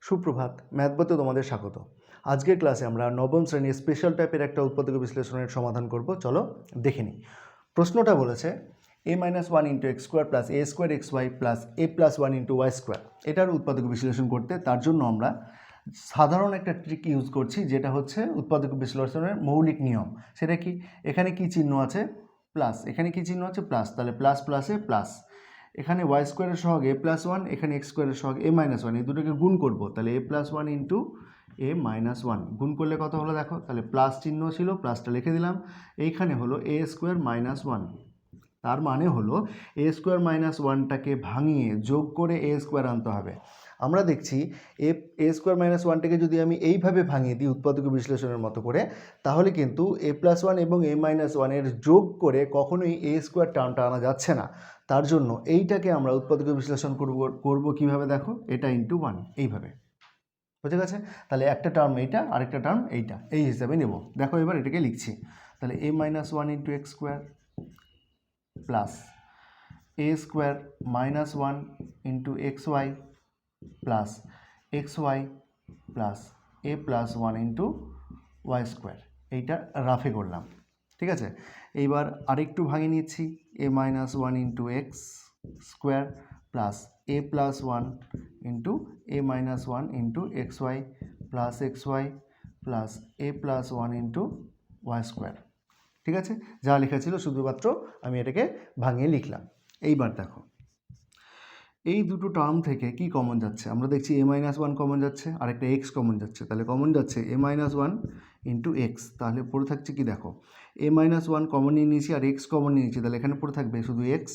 সুপ্রভাত, ম্যাথ বইতে তোমাদের স্বাগত। আজকের ক্লাসে আমরা নবম শ্রেণীর স্পেশাল টাইপের একটা উৎপাদক বিশ্লেষণের সমাধান করব। চলো দেখে নিই। প্রশ্নটা বলেছে a-1 into X square plus A square X Y plus A plus one into Y square. এটার উৎপাদক বিশ্লেষণ করতে তার জন্য আমরা সাধারণ একটা ট্রিক ইউজ করছি, যেটা হচ্ছে উৎপাদক বিশ্লেষণের মৌলিক নিয়ম। সেটা কি? এখানে কি চিহ্ন আছে? প্লাস। এখানে কি চিহ্ন আছে? প্লাস। তাহলে প্লাস প্লাসে প্লাস। এখানে ওয়াই স্কোয়ারের সহগ এ প্লাস ওয়ান, এখানে এক্স স্কোয়ারের সহগ এ মাইনাস ওয়ান, এই দুটোকে গুণ করবো। তাহলে এ plus one into A minus one গুণ করলে কত হলো দেখো। তাহলে প্লাস চিহ্ন ছিল, প্লাসটা লিখে দিলাম। এইখানে হলো এ স্কোয়ার মাইনাস ওয়ান। তার মানে হলো এ স্কোয়ার মাইনাস ওয়ানটাকে ভাঙিয়ে যোগ করে এ স্কোয়ার আনতে হবে। আমরা দেখছি এ স্কোয়ার মাইনাস ওয়ানটাকে যদি আমি এইভাবে ভাঙিয়ে দিই উৎপাদক বিশ্লেষণের মতো করে, তাহলে কিন্তু এ প্লাস ওয়ান এবং এ মাইনাস ওয়ানের যোগ করে কখনোই এ স্কোয়ার টার্মটা আনা যাচ্ছে না। তার জন্য এইটাকে আমরা উৎপাদক বিশ্লেষণ করব কীভাবে দেখো, এটা ইন্টু ওয়ান, এইভাবে। বুঝে গেছে? তাহলে একটা টার্ম এইটা, আরেকটা টার্ম এইটা, এই হিসাবে নেব। দেখো এবার এটাকে লিখছি। তাহলে A minus one into X square plus A square minus one into X Y plus X Y plus A plus one into Y square. এইটা রাফে করলাম, ঠিক আছে? এইবার আরেকটু ভাঙিয়ে নিচ্ছি। A minus one into X square plus A plus one into A minus one into X Y plus X Y plus A plus one into Y square. ঠিক আছে? যা লেখা ছিল শুধুমাত্র আমি এটাকে ভাঙিয়ে লিখলাম। এইবার দেখো এই দুটো টার্ম থেকে কি কমন যাচ্ছে। আমরা দেখছি এ মাইনাস ওয়ান কমন যাচ্ছে, আর একটা এক্স কমন যাচ্ছে। তাহলে কমন যাচ্ছে এ মাইনাস ওয়ান ইন্টু এক্স। তাহলে পড়ে থাকছে কি দেখো, এ মাইনাস ওয়ান কমন নিয়ে নিয়েছি আর এক্স কমন নিয়ে নিয়েছি। তাহলে এখানে পড়ে থাকবে শুধু এক্স,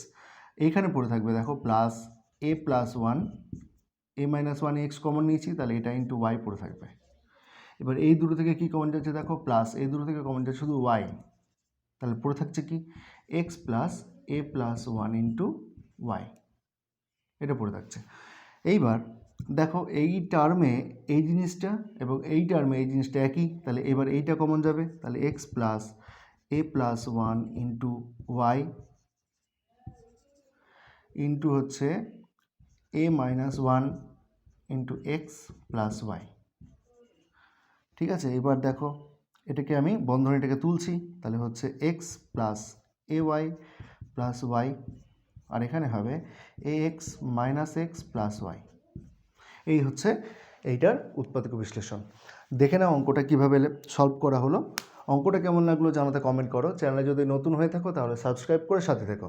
এইখানে পড়ে থাকবে দেখো plus A plus one, A minus one x common নিয়েছি, তাহলে এটা ইন্টু ওয়াই পড়ে থাকবে। এবার এই দুটো থেকে কি কমন যাচ্ছে দেখো, প্লাস। এই দুটো থেকে কমন যাচ্ছে শুধু ওয়াই। তাহলে পড়ে থাকছে কি x plus A plus one into Y, এটা পড়ে থাকছে। এইবার দেখো এই টার্মে এই জিনিসটা এবং এই টার্মে এই জিনিসটা একই, তাহলে এবার এইটা কমন যাবে। তাহলে X plus A plus one into Y into হচ্ছে A minus one into X plus Y. ঠিক আছে? এবার দেখো এটাকে আমি বন্ধনীটাকে তুলছি। তাহলে হচ্ছে X plus A Y plus Y, আর এখানে হবে A X minus X plus Y. এই হচ্ছে এইটার উৎপাদক বিশ্লেষণ। দেখে নাও অঙ্কটা কীভাবে সলভ করা হলো। অঙ্কটা কেমন লাগলো জানাতে কমেন্ট করো। চ্যানেলে যদি নতুন হয়ে থাকো তাহলে সাবস্ক্রাইব করে সাথে থেকো।